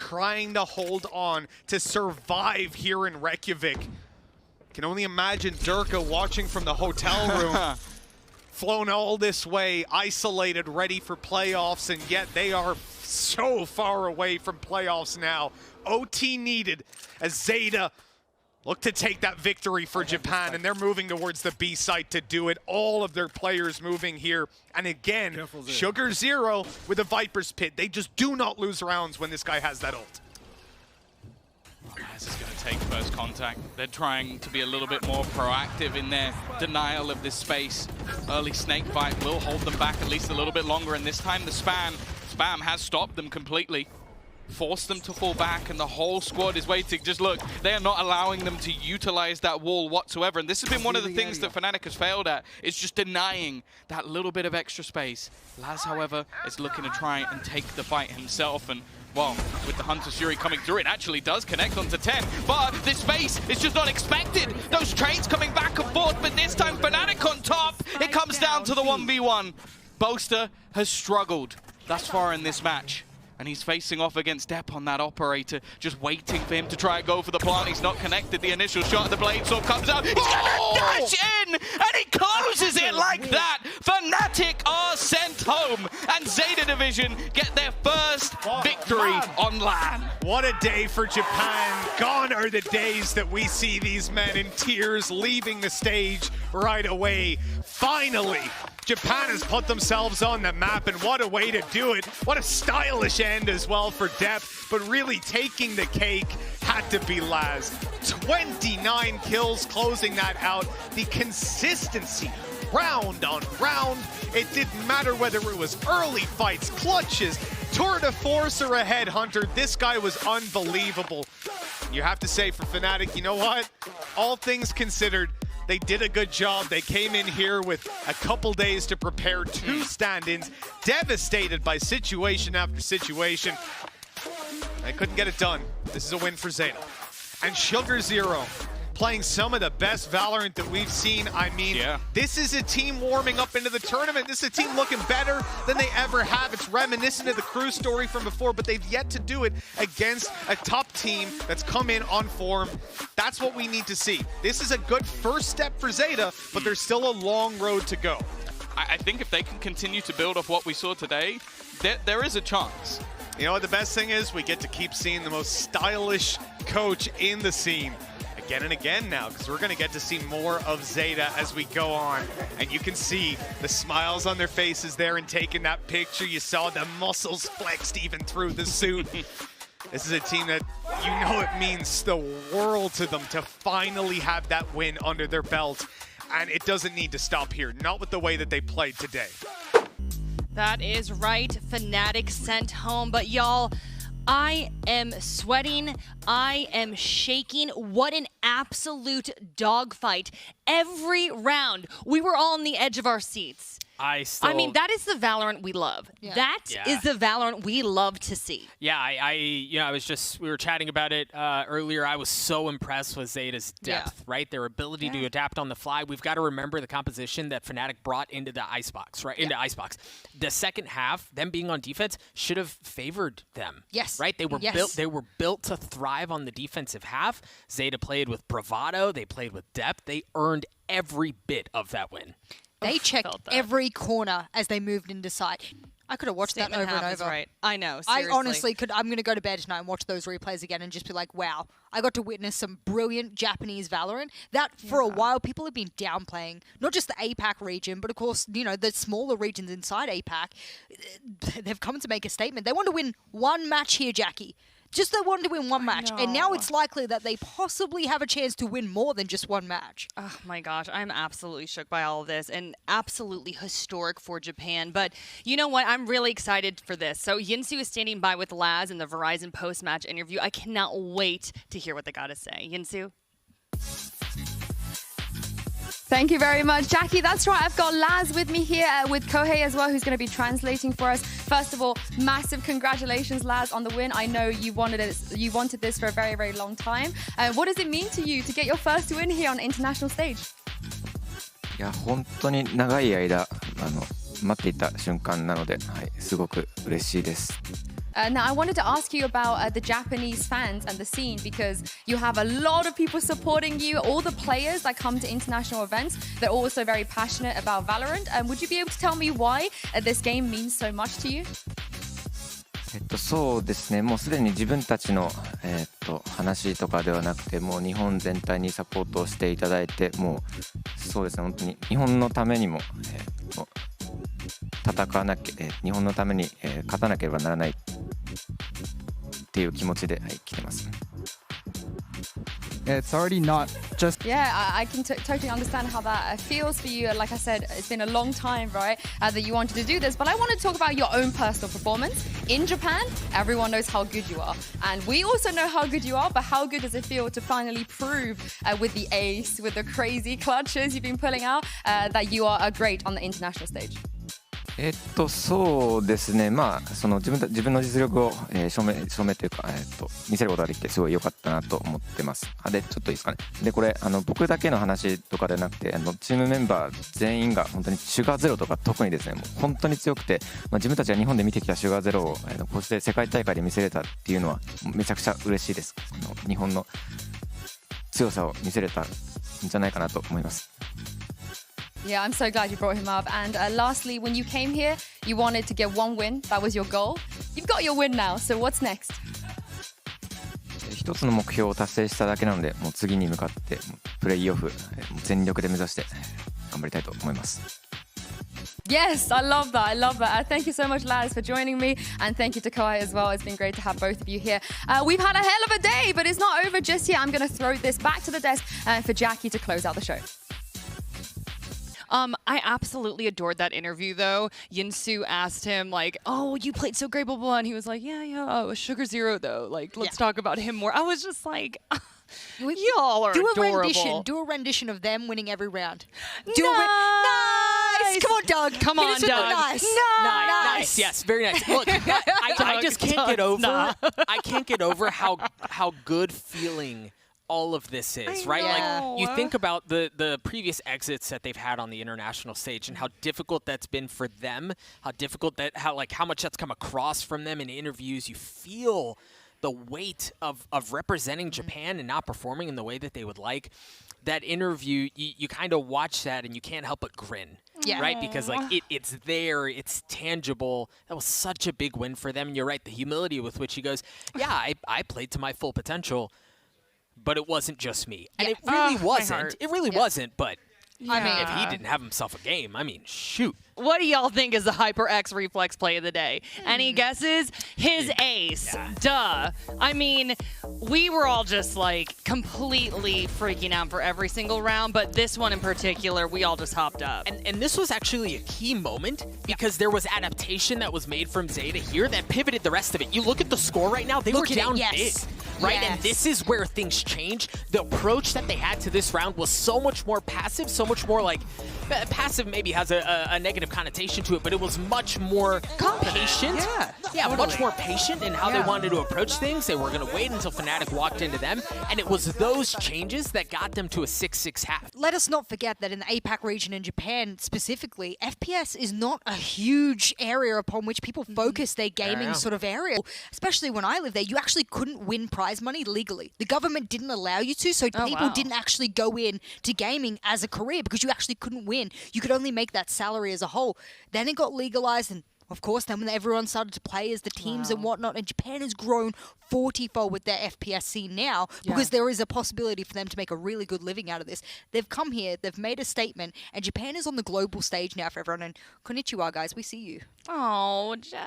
trying to hold on to survive here in Reykjavik. Can only imagine Durka watching from the hotel room. Flown all this way, isolated, ready for playoffs, and yet they are so far away from playoffs now. OT needed as Zeta look to take that victory for Japan, and they're moving towards the B site to do it. All of their players moving here. And again, Sugar Zero with a Viper's Pit. They just do not lose rounds when this guy has that ult. Laz is going to take first contact. They're trying to be a little bit more proactive in their denial of this space. Early snake bite will hold them back at least a little bit longer, and this time the spam has stopped them completely. Forced them to fall back, and the whole squad is waiting. Just look, they are not allowing them to utilize that wall whatsoever, and this has been one of the things that Fnatic has failed at, is just denying that little bit of extra space. Laz, however, is looking to try and take the fight himself, and well, with the Hunter's Fury coming through, it actually does connect onto 10, but this space is just not expected. Those trades coming back and forth, but this time Fnatic on top. It comes down to the 1v1. Boaster has struggled thus far in this match, and he's facing off against Depp on that operator, just waiting for him to try and go for the plant. He's not connected. The initial shot, the blade sword comes out. He's gonna dash in, and he closes it like that. Fnatic are sent home, and Zeta Division get their first victory on LAN. What a day for Japan. Gone are the days that we see these men in tears leaving the stage right away. Finally, Japan has put themselves on the map, and what a way to do it. What a stylish end as well for Depth, but really taking the cake had to be Laz. 29 kills closing that out. The consistency, round on round. It didn't matter whether it was early fights, clutches, tour de force, or a headhunter. This guy was unbelievable. You have to say for Fnatic, you know what? All things considered, they did a good job. They came in here with a couple days to prepare 2 stand-ins, devastated by situation after situation. They couldn't get it done. This is a win for Zeta. And Sugar Zero playing some of the best Valorant that we've seen. I mean, This is a team warming up into the tournament. This is a team looking better than they ever have. It's reminiscent of the Crew story from before, but they've yet to do it against a top team that's come in on form. That's what we need to see. This is a good first step for Zeta, but there's still a long road to go. I think if they can continue to build off what we saw today, there is a chance. You know what the best thing is? We get to keep seeing the most stylish coach in the scene again and again now, because we're going to get to see more of Zeta as we go on. And you can see the smiles on their faces there and taking that picture. You saw the muscles flexed even through the suit. This is a team that, you know, it means the world to them to finally have that win under their belt. And it doesn't need to stop here, not with the way that they played today. That is right. Fnatic sent home, but y'all, I am sweating. I am shaking. What an absolute dogfight. Every round, we were all on the edge of our seats. I mean, that is the Valorant we love. That is the Valorant we love to see. Yeah, you know, we were chatting about it earlier. I was so impressed with Zeta's depth, right? Their ability to adapt on the fly. We've got to remember the composition that Fnatic brought into the Icebox, right? Into Icebox. The second half, them being on defense, should have favored them. Yes. Right? They were built to thrive on the defensive half. Zeta played with bravado. They played with depth. They earned every bit of that win. They checked every corner as they moved into sight. I could have watched that over and over. Right. I know, seriously. I honestly could. I'm going to go to bed tonight and watch those replays again and just be like, wow, I got to witness some brilliant Japanese Valorant that for a while people have been downplaying, not just the APAC region, but of course, you know, the smaller regions inside APAC. They've come to make a statement. They want to win one match here, Jackie. Just they wanted to win one match, and now it's likely that they possibly have a chance to win more than just one match. Oh my gosh, I'm absolutely shook by all of this, and absolutely historic for Japan. But you know what? I'm really excited for this. So Yinsu is standing by with Laz in the Verizon post-match interview. I cannot wait to hear what they got to say. Yinsu? Thank you very much, Jackie. That's right. I've got Laz with me here with Kohei as well, who's going to be translating for us. First of all, massive congratulations, Laz, on the win. I know you wanted this for a very, very long time. What does it mean to you to get your first win here on international stage? いや、本当に長い間待っていた瞬間なので、はい、すごく嬉しいです。Now, I wanted to ask you about the Japanese fans and the scene because you have a lot of people supporting you. All the players that come to international events, they're also very passionate about Valorant. Would you be able to tell me why this game means so much to you? そうですね、もうすでに自分たちの、話とかではなくて、もう日本全体にサポートをしていただいて、もうそうですね、本当に日本のためにも、もう戦わなきゃ、日本のために、勝たなければならないっていう気持ちで、はい、来てます。It's already not just. Yeah, I can totally understand how that feels for you. Like I said, it's been a long time, right, that you wanted to do this. But I want to talk about your own personal performance. In Japan, everyone knows how good you are. And we also know how good you are, but how good does it feel to finally prove with the ace, with the crazy clutches you've been pulling out, that you are great on the international stage? そうですね、まあその自分の実力を、証明というか、見せることができてすごい良かったなと思ってます。でちょっといいですかね。でこれ僕だけの話とかでなくてチームメンバー全員が本当にシュガーゼロとか特にですねもう本当に強くて、自分たちが日本で見てきたシュガーゼロを、こうして世界大会で見せれたっていうのはめちゃくちゃ嬉しいです。日本の強さを見せれたんじゃないかなと思います。Yeah, I'm so glad you brought him up. And lastly, when you came here, you wanted to get one win. That was your goal. You've got your win now. So what's next? 一つの目標を達成しただけなので、もう次に向かってプレイオフ全力で目指して頑張りたいと思います。Yes, I love that. I love that. Thank you so much, Laz, for joining me. And thank you to Kohai as well. It's been great to have both of you here. We've had a hell of a day, but it's not over just yet. I'm going to throw this back to the desk for Jackie to close out the show. I absolutely adored that interview, though. Yinsu asked him, like, oh, you played so great, blah, blah, blah. And he was like, yeah, Sugar Zero, though. Like, let's talk about him more. I was just like, y'all are adorable. Do a rendition of them winning every round. Nice! Come on, Doug. Come on, Doug. Nice. Nice. Yes, very nice. Look, I just can't get over. I can't get over how good feeling all of this is, right? Like you think about the previous exits that they've had on the international stage and how difficult that's been for them, how much that's come across from them in interviews. You feel the weight of representing Japan and not performing in the way that they would like. That interview, you kind of watch that and you can't help but grin. Yeah. Right? Because like it's there, it's tangible. That was such a big win for them. And you're right, the humility with which he goes, yeah, I played to my full potential. But it wasn't just me. And it really wasn't. It really wasn't, but I mean, if he didn't have himself a game, I mean, shoot. What do y'all think is the Hyper X reflex play of the day? Any guesses? His ace. Duh. I mean, we were all just like completely freaking out for every single round, but this one in particular, we all just hopped up. And this was actually a key moment because there was adaptation that was made from Zeta here that pivoted the rest of it. You look at the score right now, they were down big, right? And this is where things change. The approach that they had to this round was so much more passive, so much more like passive maybe has a negative connotation to it, but it was much more patient. Much more patient in how they wanted to approach things. They were going to wait until Fnatic walked into them, and it was those changes that got them to a 6-6 half. Let us not forget that in the APAC region in Japan specifically, FPS is not a huge area upon which people focus their gaming sort of area. Especially when I lived there, you actually couldn't win prize money legally. The government didn't allow you to, so people didn't actually go in to gaming as a career because you actually couldn't win. You could only make that salary as a whole. Then it got legalized, and of course, then when everyone started to play as the teams and whatnot, and Japan has grown 40-fold with their FPS scene now because there is a possibility for them to make a really good living out of this. They've come here, they've made a statement, and Japan is on the global stage now for everyone. And konnichiwa, guys, we see you. Oh, Jess.